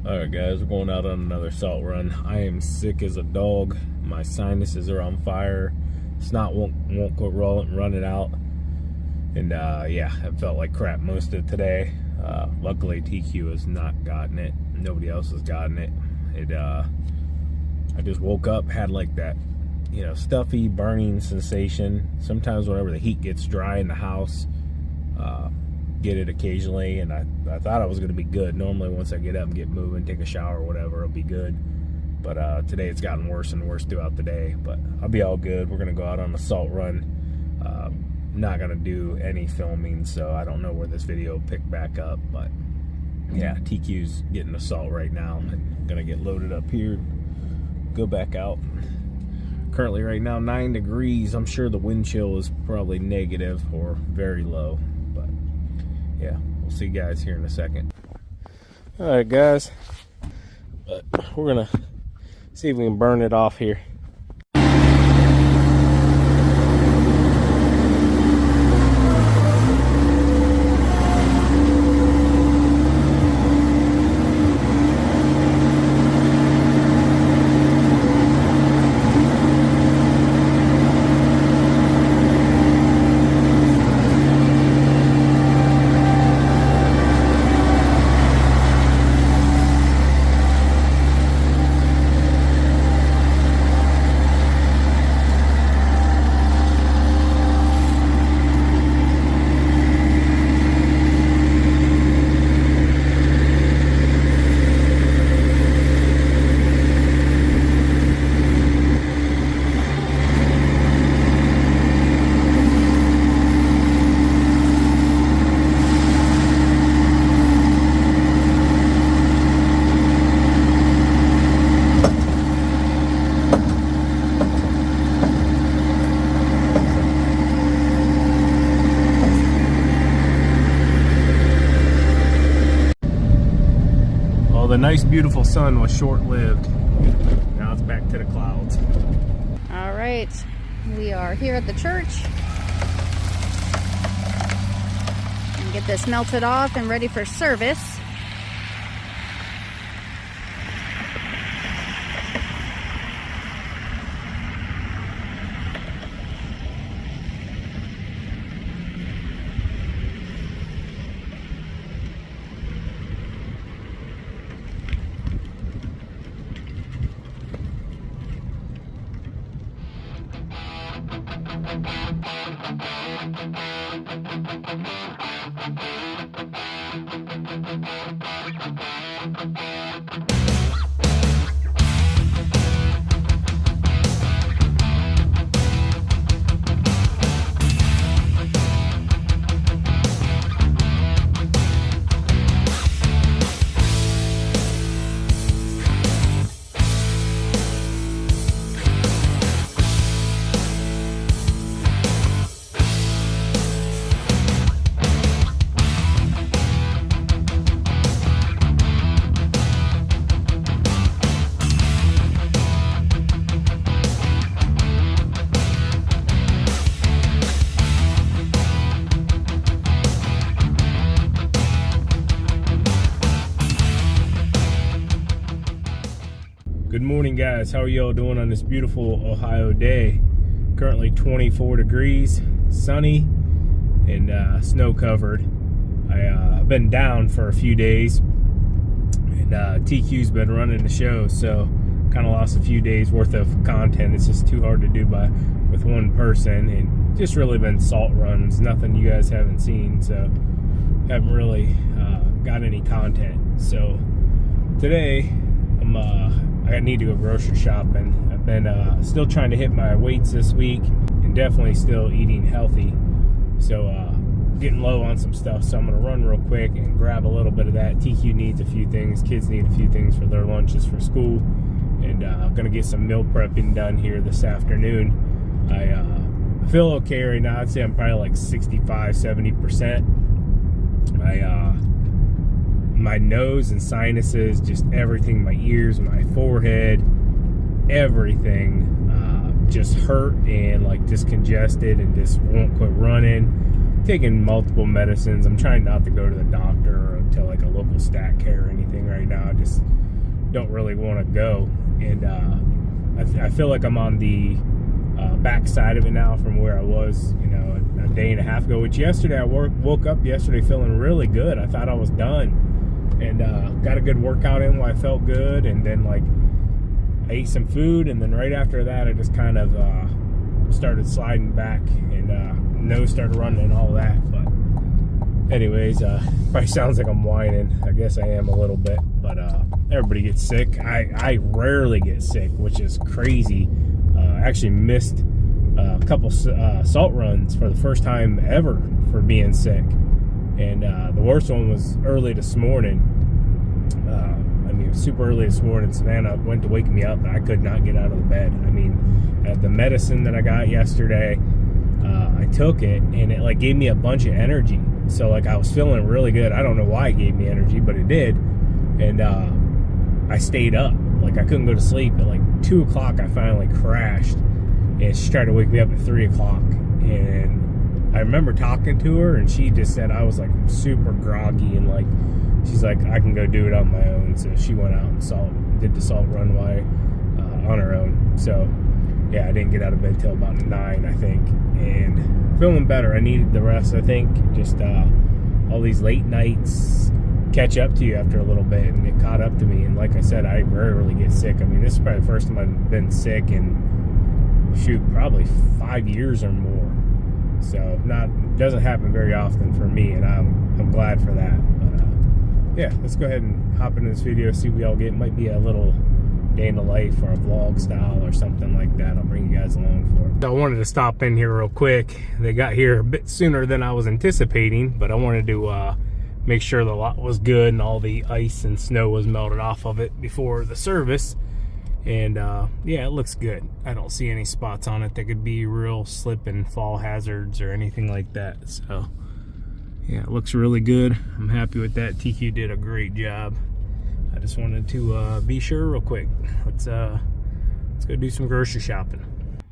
Alright guys, we're going out on another salt run. I am sick as a dog. My sinuses are on fire. Snot won't quit running out. And yeah, I felt like crap most of today. Luckily TQ has not gotten it. Nobody else has gotten it. I just woke up, had like that, you know, stuffy, burning sensation. Sometimes whenever the heat gets dry in the house, get it occasionally, and I thought I was going to be good. Normally once I get up and get moving, take a shower or whatever, it'll be good. But today it's gotten worse and worse throughout the day. But I'll be all good. We're going to go out on a salt run. Not going to do any filming, so I don't know where this video will pick back up. But yeah, TQ's getting the salt right now. I'm going to get loaded up here, go back out. Currently right now 9 degrees. I'm sure the wind chill is probably negative or very low. But yeah, we'll see you guys here in a second. Alright guys, but we're gonna see if we can burn it off here. The nice beautiful sun was short-lived. Now it's back to the clouds. All right, we are here at the church and get this melted off and ready for service. Good morning guys, how are y'all doing on this beautiful Ohio day? Currently 24 degrees, sunny, and snow covered. I've been down for a few days, and TQ's been running the show, so kind of lost a few days worth of content. It's just too hard to do with one person, and just really been salt runs, nothing you guys haven't seen, so haven't really got any content. So today I need to go grocery shopping. I've been still trying to hit my weights this week, and definitely still eating healthy. So getting low on some stuff, so I'm gonna run real quick and grab a little bit of that. TQ needs a few things, kids need a few things for their lunches for school, and I'm gonna get some meal prepping done here this afternoon. I feel okay right now. I'd say I'm probably like 65-70%. My nose and sinuses, just everything, my ears, my forehead, everything just hurt and like just congested and just won't quit running. Taking multiple medicines. I'm trying not to go to the doctor or to like a local stat care or anything right now. I just don't really want to go. And I feel like I'm on the back side of it now from where I was, you know, a day and a half ago, which yesterday I woke up yesterday feeling really good. I thought I was done, and got a good workout in where I felt good, and then like I ate some food, and then right after that I just kind of started sliding back, and nose started running and all that. But anyways, probably sounds like I'm whining. I guess I am a little bit, but everybody gets sick. I rarely get sick, which is crazy. I actually missed a couple salt runs for the first time ever for being sick, and the worst one was early this morning. I mean, super early this morning. Savannah went to wake me up, and I could not get out of the bed. I mean, the medicine that I got yesterday, I took it, and it like gave me a bunch of energy. So like I was feeling really good. I don't know why it gave me energy, but it did. And I stayed up. Like I couldn't go to sleep. At like 2 o'clock I finally crashed, and she tried to wake me up at 3 o'clock. And I remember talking to her, and she just said I was like super groggy, and like she's like, I can go do it on my own. So she went out and did the salt runway on her own. So yeah, I didn't get out of bed till about 9, I think, and feeling better. I needed the rest, I think. Just all these late nights catch up to you after a little bit, and it caught up to me. And like I said, I rarely get sick. I mean, this is probably the first time I've been sick in, shoot, probably 5 years or more. So doesn't happen very often for me, and I'm glad for that. But yeah, let's go ahead and hop into this video, see what we all get. It might be a little day in the life or a vlog style or something like that. I'll bring you guys along for it. So I wanted to stop in here real quick. They got here a bit sooner than I was anticipating, but I wanted to make sure the lot was good and all the ice and snow was melted off of it before the service. And yeah, it looks good. I don't see any spots on it that could be real slip and fall hazards or anything like that. So yeah, it looks really good. I'm happy with that. TQ did a great job. I just wanted to be sure real quick. Let's go do some grocery shopping.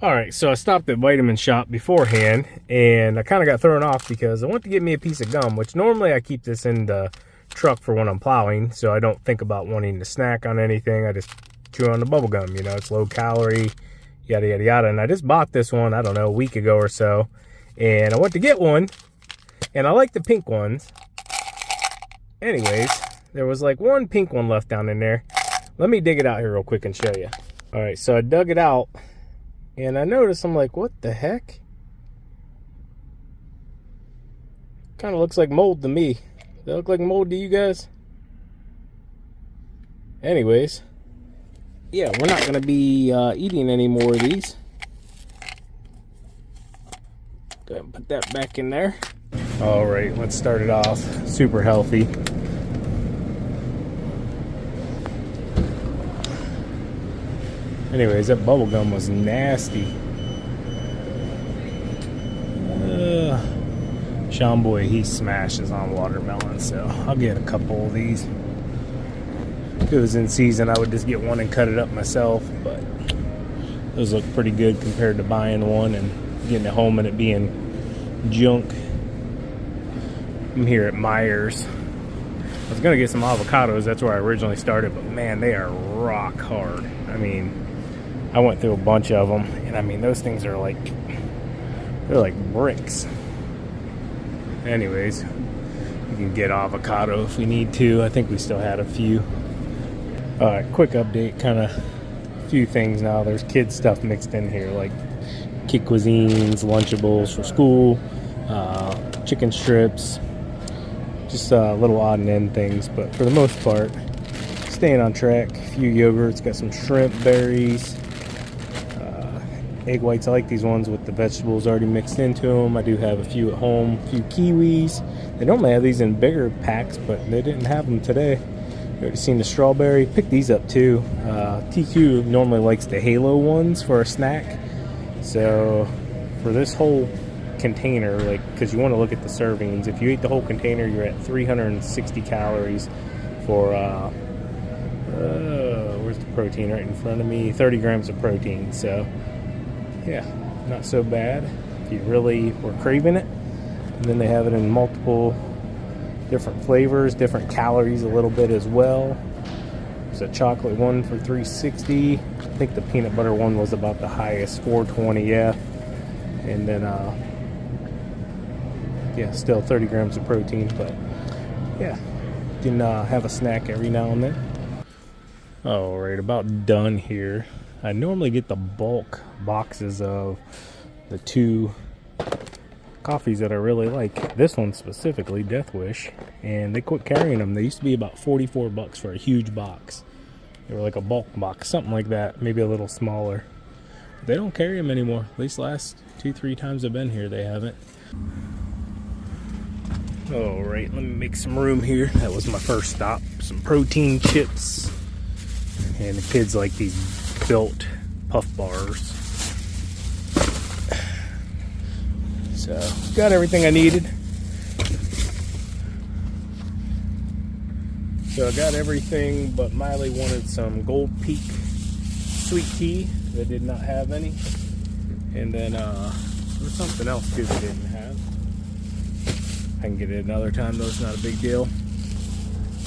All right, so I stopped at Vitamin Shop beforehand, and I kind of got thrown off because I went to get me a piece of gum, which normally I keep this in the truck for when I'm plowing, so I don't think about wanting to snack on anything. I just chew on the bubble gum, you know, it's low calorie, yada, yada, yada. And I just bought this one, I don't know, a week ago or so, and I went to get one, and I like the pink ones. Anyways, there was like one pink one left down in there. Let me dig it out here real quick and show you. All right, so I dug it out, and I noticed, I'm like, what the heck? Kind of looks like mold to me. Does that look like mold to you guys? Anyways, yeah, we're not going to be eating any more of these. Go ahead and put that back in there. All right, let's start it off. Super healthy. Anyways, that bubble gum was nasty. Sean Boy, he smashes on watermelon, so I'll get a couple of these. If it was in season, I would just get one and cut it up myself, but those look pretty good compared to buying one and getting it home and it being junk. I'm here at Myers. I was gonna get some avocados, that's where I originally started, but man, they are rock hard. I mean, I went through a bunch of them, and I mean, those things are like, they're like bricks. Anyways, we can get avocado if we need to. I think we still had a few. Quick update, kind of a few things now. There's kids stuff mixed in here, like kid cuisines, Lunchables for school, chicken strips, just little odd and end things, but for the most part, staying on track. A few yogurts, got some shrimp, berries, egg whites. I like these ones with the vegetables already mixed into them. I do have a few at home. A few kiwis. They normally have these in bigger packs, but they didn't have them today. You already seen the strawberry. Picked these up too. TQ normally likes the Halo ones for a snack. So for this whole container, like, because you want to look at the servings. If you eat the whole container, you're at 360 calories for where's the protein? Right in front of me. 30 grams of protein. So yeah, not so bad if you really were craving it. And then they have it in multiple different flavors, different calories a little bit as well. There's a chocolate one for $3.60. I think the peanut butter one was about the highest, $4.20, yeah. And then, yeah, still 30 grams of protein, but yeah, you can have a snack every now and then. All right, about done here. I normally get the bulk boxes of the 2 coffees that I really like. This one specifically, Death Wish, and they quit carrying them. They used to be about 44 bucks for a huge box. They were like a bulk box, something like that, maybe a little smaller. They don't carry them anymore. At least last 2-3 times I've been here, they haven't. All right, let me make some room here. That was my first stop. Some protein chips, and the kids like these built puff bars. So, got everything I needed. So I got everything, but Miley wanted some Gold Peak sweet tea. They did not have any. And then there was something else too they didn't have. I can get it another time though, it's not a big deal.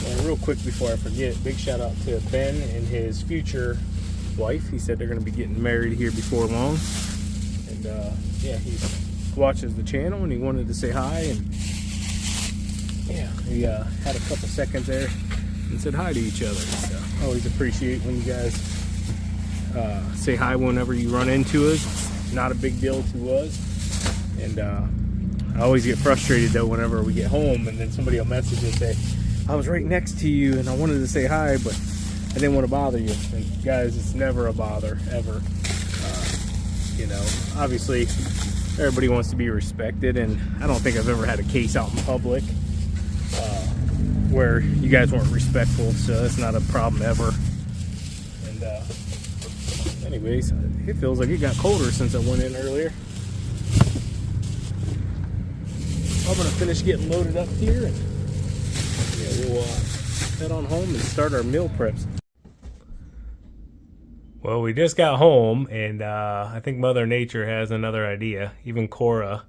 And real quick before I forget, big shout out to Ben and his future wife. He said they're going to be getting married here before long. And yeah, he watches the channel and he wanted to say hi. And yeah, he had a couple seconds there and said hi to each other. So I always appreciate when you guys say hi whenever you run into us. It's not a big deal to us. And I always get frustrated though whenever we get home and then somebody will message and say, I was right next to you and I wanted to say hi, but I didn't want to bother you. And guys, it's never a bother, ever. You know, obviously everybody wants to be respected, and I don't think I've ever had a case out in public where you guys weren't respectful, so that's not a problem ever. And anyways, it feels like it got colder since I went in earlier. I'm gonna finish getting loaded up here, and yeah, we'll head on home and start our meal preps. Well, we just got home, and I think Mother Nature has another idea. Even Cora.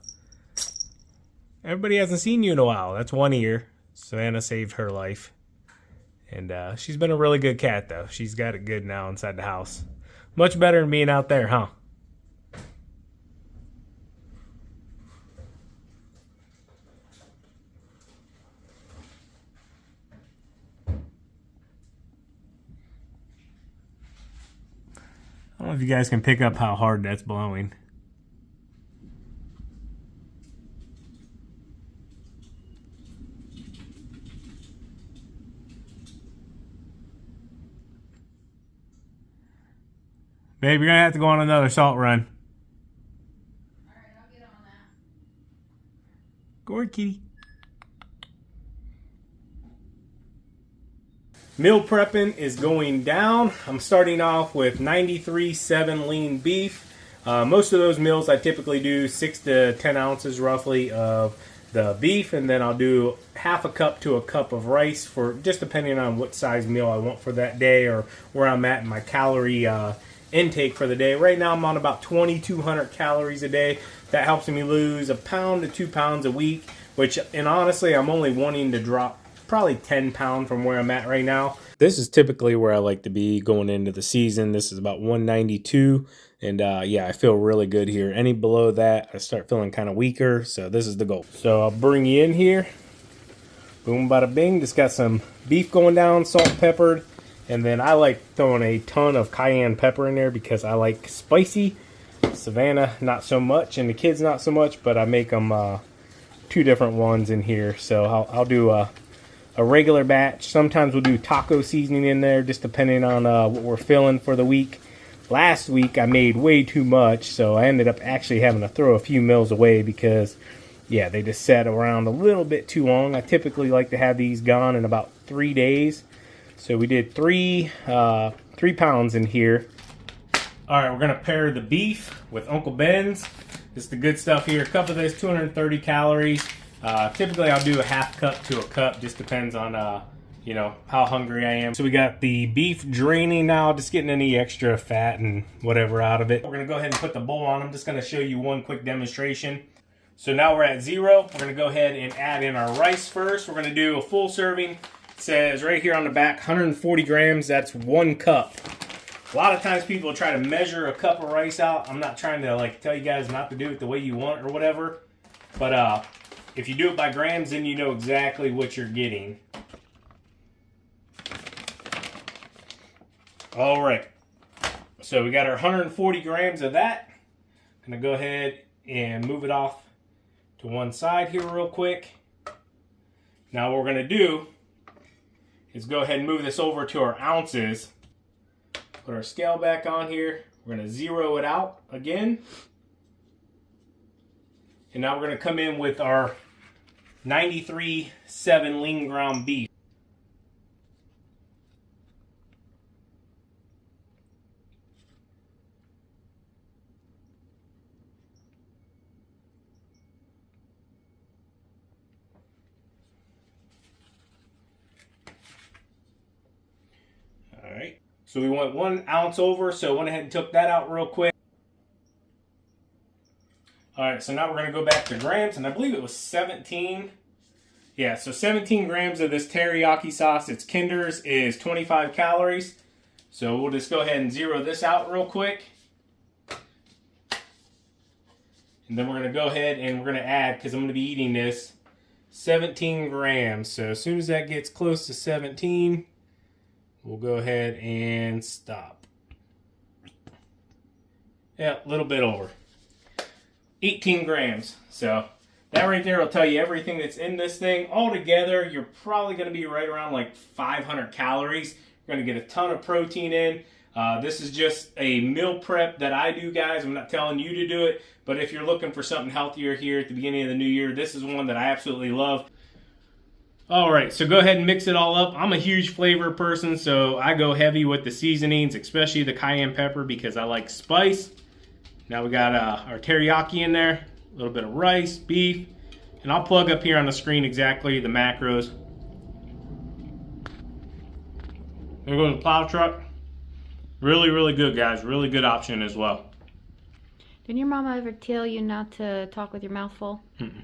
Everybody hasn't seen you in a while. That's one ear. Savannah saved her life. And she's been a really good cat, though. She's got it good now inside the house. Much better than being out there, huh? I don't know if you guys can pick up how hard that's blowing. Babe, you're gonna have to go on another salt run. Alright, I'll get on that. Go on, kitty. Meal prepping is going down. I'm starting off with 93.7 lean beef. Most of those meals I typically do 6 to 10 ounces roughly of the beef, and then I'll do half a cup to a cup of rice, for just depending on what size meal I want for that day or where I'm at in my calorie intake for the day. Right now I'm on about 2,200 calories a day. That helps me lose 1 pound to 2 pounds a week, which, and honestly, I'm only wanting to drop probably 10 pounds from where I'm at right now. This is typically where I like to be going into the season. This is about 192, and yeah, I feel really good here. Any below that, I start feeling kind of weaker, so this is the goal. So I'll bring you in here. Boom, bada bing. Just got some beef going down, salt, peppered, and then I like throwing a ton of cayenne pepper in there because I like spicy. Savannah, not so much, and the kids not so much, but I make them 2 different ones in here. So I'll do a regular batch. Sometimes we'll do taco seasoning in there, just depending on what we're feeling for the week. Last week I made way too much, so I ended up actually having to throw a few meals away because, yeah, they just sat around a little bit too long. I typically like to have these gone in about 3 days. So we did 3 pounds in here. All right, we're gonna pair the beef with Uncle Ben's. This is the good stuff here. A cup of this, 230 calories. Typically I'll do a half cup to a cup, just depends on you know, how hungry I am. So we got the beef draining now, just getting any extra fat and whatever out of it. We're gonna go ahead and put the bowl on. I'm just gonna show you one quick demonstration. So now we're at 0. We're going to go ahead and add in our rice first. We're going to do a full serving. It says right here on the back, 140 grams. That's 1 cup. A lot of times people try to measure a cup of rice out. I'm not trying to like tell you guys not to do it the way you want or whatever. But if you do it by grams, then you know exactly what you're getting. All right. So we got our 140 grams of that. I'm going to go ahead and move it off to one side here real quick. Now what we're going to do is go ahead and move this over to our ounces. Put our scale back on here. We're going to 0 it out again. And now we're going to come in with our 93.7 lean ground beef. All right. So we went 1 ounce over, so I went ahead and took that out real quick. All right, so now we're going to go back to grams, and I believe it was 17. Yeah, so 17 grams of this teriyaki sauce. It's Kinder's, is 25 calories. So we'll just go ahead and 0 this out real quick. And then we're going to go ahead and we're going to add, because I'm going to be eating this, 17 grams. So as soon as that gets close to 17, we'll go ahead and stop. Yeah, a little bit over. 18 grams. So that right there will tell you everything that's in this thing. Altogether, you're probably going to be right around like 500 calories. You're going to get a ton of protein in. This is just a meal prep that I do, guys. I'm not telling you to do it, but if you're looking for something healthier here at the beginning of the new year, this is one that I absolutely love. All right, so go ahead and mix it all up. I'm a huge flavor person, so I go heavy with the seasonings, especially the cayenne pepper, because I like spice. Now we got our teriyaki in there, a little bit of rice, beef, and I'll plug up here on the screen exactly the macros. There goes the plow truck. Really, really good, guys. Really good option as well. Didn't your mama ever tell you not to talk with your mouth full? Mm-mm.